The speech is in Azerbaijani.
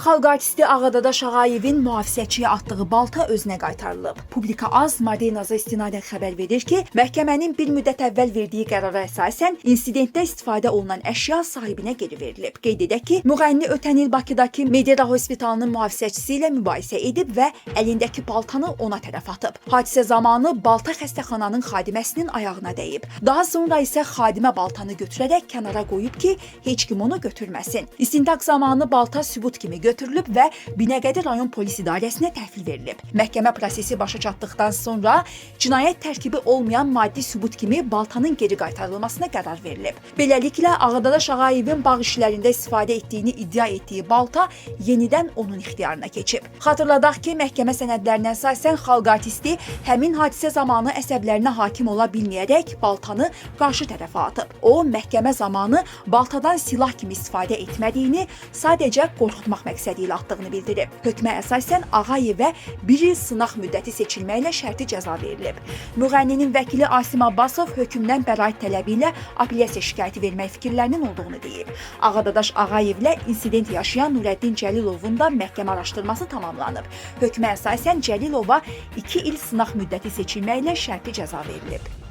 Xalq artisti Ağadadaş Ağayevin mühafizəçiyə atdığı balta özünə qaytarılıb. Publika Az maddi naza istinadən xəbər verir ki, məhkəmənin bir müddət əvvəl verdiyi qərara əsasən insidentdə istifadə olunan əşya sahibinə geri verilib. Qeyd edək ki, müğənni ötən il Bakıdakı Medera Hospitalının mühafizəçisi ilə mübahisə edib və əlindəki baltanı ona tərəf atıb. Hadisə zamanı balta xəstəxananın xadiməsinin ayağına dəyib. Daha sonra isə xadimə baltanı götürərək kənara qoyub ki, heç kim onu götürməsin. İstintaq zamanı balta sübut kimi götürülüb və Binəqədi rayon polis idarəsinə təhvil verilib. Məhkəmə prosesi başa çatdıqdan sonra cinayət tərkibi olmayan maddi sübut kimi baltanın geri qaytarılmasına qərar verilib. Beləliklə Ağadadaş Ağayevin bağ işlərində istifadə etdiyini iddia etdiyi balta yenidən onun ixtiyarına keçib. Xatırladaq ki, məhkəmə sənədlərinə əsasən xalq artisti həmin hadisə zamanı əsəblərinə hakim ola bilməyərək baltanı qarşı tərəfə atıb. O, məhkəmə zamanı baltadan silah kimi istifadə etmədiyini, sadəcə qorxutmaq məqsədi ilə atdığını bildirib. Hökmə əsasən Ağayevə 1 il sınaq müddəti seçilməklə şərti cəza verilib. Müğənninin vəkili Asim Abbasov hökmdən bəraət tələbi ilə apellyasiya şikayəti vermək fikirlərinin olduğunu deyib. Ağadadaş Ağayevlə insident yaşayan Nurəddin Cəlilovun da məhkəmə araşdırması tamamlanıb. Hökmə əsasən Cəlilova 2 il sınaq müddəti seçilməklə şərti cəza verilib.